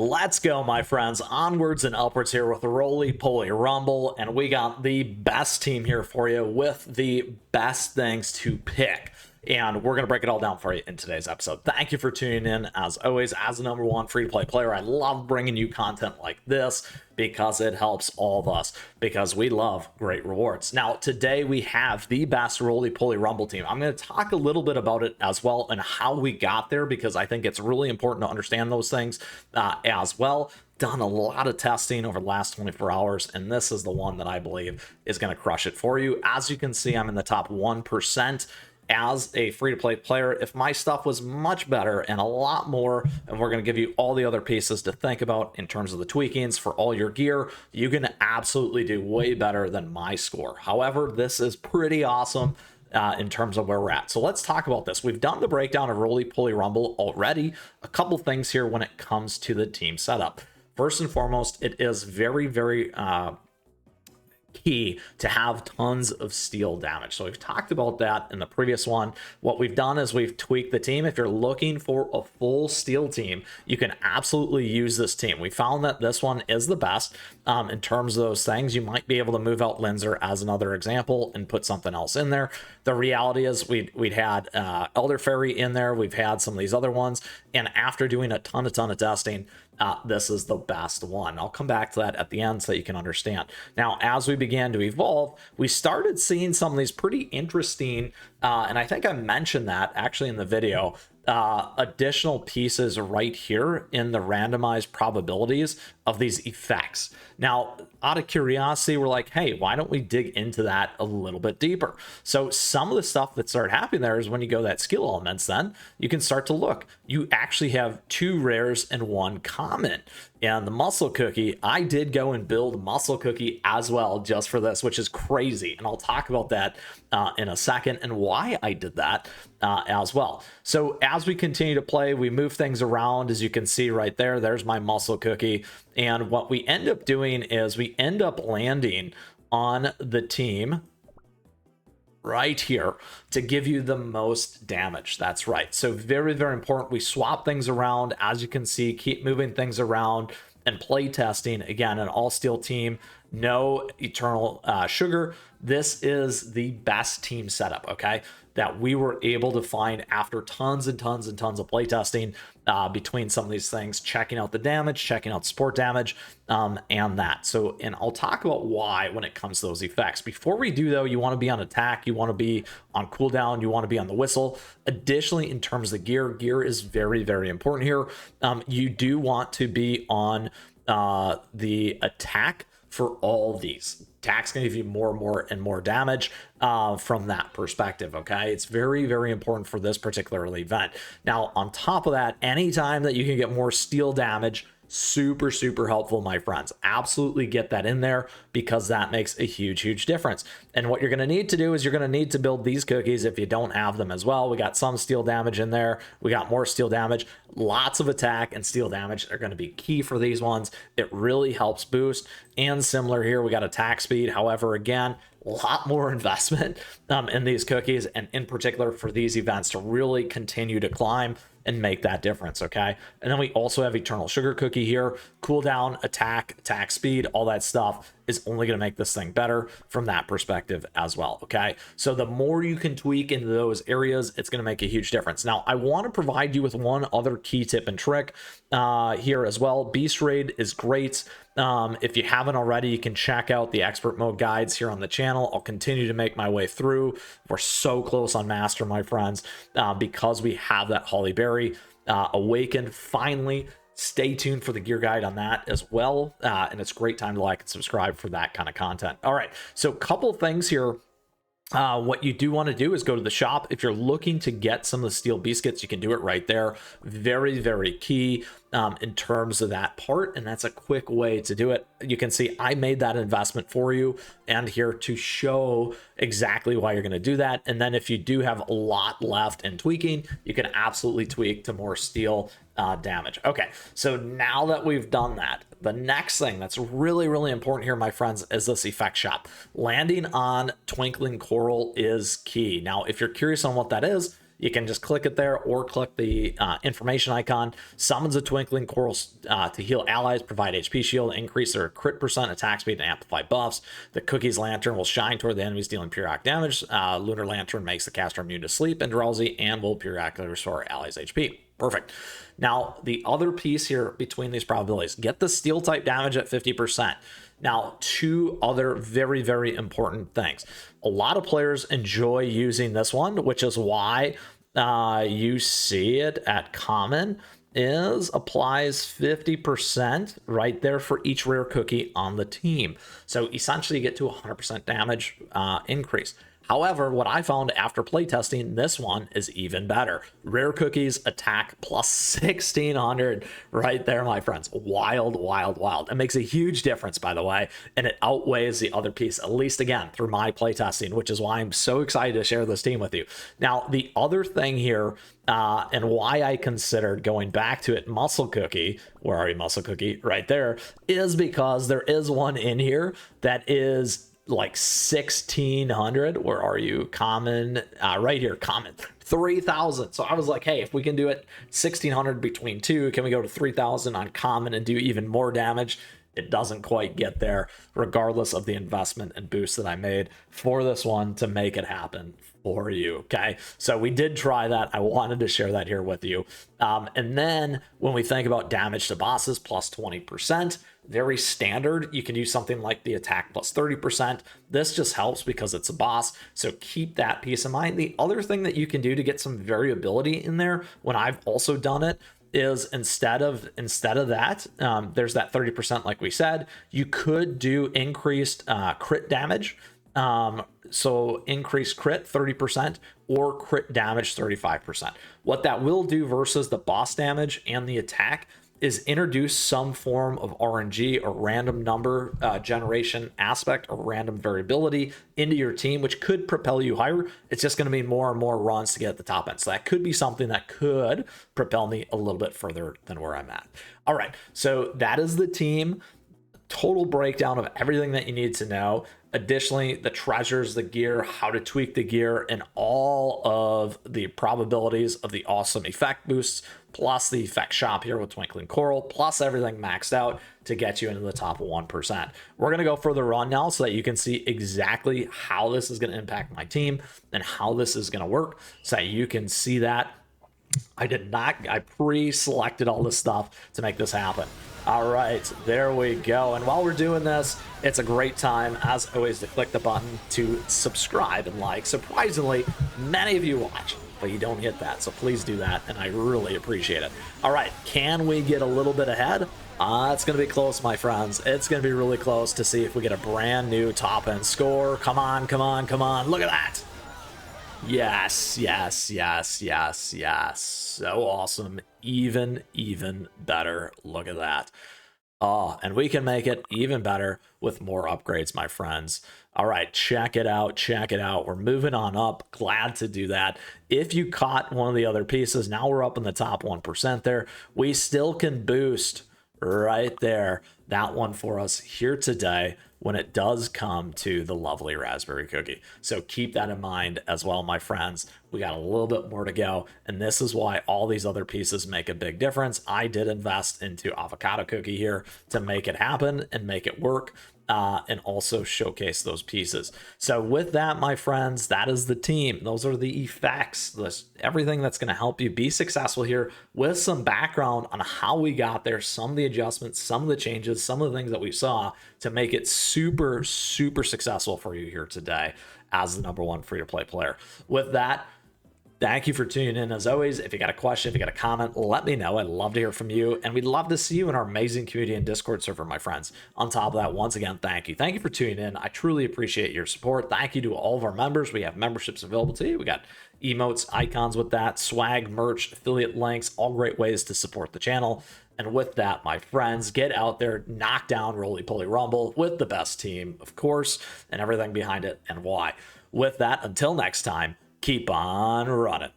Let's go, my friends. Onwards and upwards here with Roly Poly Rumble, and we got the best team here for you with the best things to pick. And we're going to break it all down for you in today's episode. Thank you for tuning in. As always, as the #1 free-to-play player, I love bringing you content like this because it helps all of us, because we love great rewards. Now, today we have the best Roly Poly Rumble team. I'm going to talk a little bit about it as well and how we got there, because I think it's really important to understand those things as well. Done a lot of testing over the last 24 hours, and this is the one that I believe is going to crush it for you. As you can see, I'm in the top 1%. As a free-to-play player, if my stuff was much better and a lot more, and we're going to give you all the other pieces to think about in terms of the tweakings for all your gear, you can absolutely do way better than my score. However, this is pretty awesome in terms of where we're at. So let's talk about this. We've done the breakdown of Roly Poly Rumble already. A couple things here when it comes to the team setup. First and foremost, it is very key to have tons of steel damage. So we've talked about that in the previous one. What we've done is we've tweaked the team. If you're looking for a full steel team, you can absolutely use this team. We found that this one is the best in terms of those things. You might be able to move out Linzer as another example and put something else in there. The reality is we'd had Elder Fairy in there. We've had some of these other ones. And after doing a ton of testing, this is the best one. I'll come back to that at the end so that you can understand. Now, as we began to evolve, we started seeing some of these pretty interesting, and I think I mentioned that actually in the video, additional pieces right here in the randomized probabilities of these effects. Now, out of curiosity, we're like, hey, why don't we dig into that a little bit deeper? So some of the stuff that started happening there is when you go that skill elements, then you can start to look. You actually have 2 rares and 1 common. And the muscle cookie, I did go and build muscle cookie as well just for this, which is crazy. And I'll talk about that in a second and why I did that as well. So as we continue to play, we move things around. As you can see right there, there's my muscle cookie. And what we end up doing is we end up landing on the team right here to give you the most damage. That's right. So very important. We swap things around. As you can see, keep moving things around and play testing. Again, an all steel team, no eternal sugar. This is the best team setup, okay, that we were able to find after tons and tons of playtesting between some of these things, checking out the damage, checking out support damage, and that. So, and I'll talk about why when it comes to those effects. Before we do, though, you want to be on attack, you want to be on cooldown, you want to be on the whistle. Additionally, in terms of gear is very important here. You do want to be on the attack for all of these. Attack's going to give you more damage from that perspective, okay? It's very important for this particular event. Now, on top of that, anytime that you can get more steel damage, super helpful, my friends. Absolutely get that in there, because that makes a huge difference. And what you're going to need to do is you're going to need to build these cookies if you don't have them as well. We got some steel damage in there. We got more steel damage. Lots of attack and steel damage are going to be key for these ones. It really helps boost. And similar here, we got attack speed. However, again, a lot more investment in these cookies, and in particular for these events to really continue to climb and make that difference, okay? And then we also have eternal sugar cookie here. Cooldown, attack speed, all that stuff is only going to make this thing better from that perspective as well, okay? So the more you can tweak into those areas, it's going to make a huge difference. Now, I want to provide you with one other key tip and trick here as well. Beast Raid is great. If you haven't already, you can check out the expert mode guides here on the channel. I'll continue to make my way through. We're so close on master, my friends, because we have that Hollyberry awakened finally. Stay tuned for the gear guide on that as well. And it's a great time to like and subscribe for that kind of content. All right, so a couple things here. What you do want to do is go to the shop. If you're looking to get some of the steel biscuits, you can do it right there. Very key in terms of that part, and that's a quick way to do it. You can see I made that investment for you and here to show exactly why you're going to do that. And then if you do have a lot left in tweaking, you can absolutely tweak to more steel damage. Okay, so now that we've done that, the next thing that's really important here, my friends, is this effect shop. Landing on Twinkling Coral is key. Now, if you're curious on what that is, You can just click it there or click the information icon. Summons a Twinkling Coral to heal allies, provide HP shield, increase their crit percent, attack speed, and amplify buffs. The Cookie's Lantern will shine toward the enemies, dealing periodic damage. Lunar Lantern makes the caster immune to sleep and drowsy and will periodically restore allies' HP. Perfect. Now, the other piece here between these probabilities, get the steel type damage at 50%. Now, two other very, very important things. A lot of players enjoy using this one, which is why you see it at common, is applies 50% right there for each rare cookie on the team. So essentially you get to 100% damage increase. However, what I found after playtesting, this one is even better. Rare cookies attack plus 1600 right there, my friends. Wild, wild, wild. It makes a huge difference, by the way, and it outweighs the other piece, at least again, through my playtesting, which is why I'm so excited to share this team with you. Now, the other thing here, and why I considered going back to it, Muscle Cookie, where are you, Muscle Cookie? Right there, is because there is one in here that is like 1600. Where are you? Common, right here, common 3000. So I was like, hey, if we can do it 1600 between two, can we go to 3000 on common and do even more damage? It doesn't quite get there, regardless of the investment and boost that I made for this one to make it happen for you. Okay, so we did try that. I wanted to share that here with you. And then when we think about damage to bosses, plus 20%, very standard. You can use something like the attack plus 30%. This just helps because it's a boss, so keep that piece in mind. The other thing that you can do to get some variability in there, when I've also done it, is instead of that, there's that 30%, like we said, you could do increased crit damage. So increase crit 30% or crit damage 35%. What that will do versus the boss damage and the attack is introduce some form of RNG or random number generation aspect or random variability into your team, which could propel you higher. It's just going to be more and more runs to get at the top end. So that could be something that could propel me a little bit further than where I'm at. All right, so that is the team. Total breakdown of everything that you need to know. Additionally, the treasures, the gear, how to tweak the gear, and all of the probabilities of the awesome effect boosts, plus the effect shop here with Twinkling Coral, plus everything maxed out to get you into the top 1%. We're going to go for the run now so that you can see exactly how this is going to impact my team and how this is going to work, so that you can see that. I pre-selected all this stuff to make this happen. All right, there we go. And while we're doing this, it's a great time, as always, to click the button to subscribe and like. Surprisingly, many of you watch, but you don't hit that, so please do that, and I really appreciate it. All right, can we get a little bit ahead? It's going to be close, my friends. It's going to be really close to see if we get a brand new top-end score. Come on, come on, come on. Look at that. Yes, yes, yes, yes, yes. So awesome. Even better. Look at that. Oh, and we can make it even better with more upgrades, my friends. All right, check it out. Check it out. We're moving on up. Glad to do that. If you caught one of the other pieces, now we're up in the top 1% there. We still can boost right there that one for us here today when it does come to the lovely raspberry cookie. So keep that in mind as well, my friends. We got a little bit more to go, and this is why all these other pieces make a big difference. I did invest into avocado cookie here to make it happen and make it work, and also showcase those pieces. So with that, my friends, that is the team. Those are the effects, everything that's going to help you be successful here, with some background on how we got there, some of the adjustments, some of the changes, some of the things that we saw to make it super successful for you here today as the #1 free-to-play player. With that, thank you for tuning in. As always, if you got a question, if you got a comment, let me know. I'd love to hear from you, and we'd love to see you in our amazing community and Discord server, my friends. On top of that, once again, thank you. Thank you for tuning in. I truly appreciate your support. Thank you to all of our members. We have memberships available to you. We got emotes, icons with that, swag, merch, affiliate links, all great ways to support the channel. And with that, my friends, get out there, knock down Roly Poly Rumble with the best team, of course, and everything behind it and why. With that, until next time, keep on running.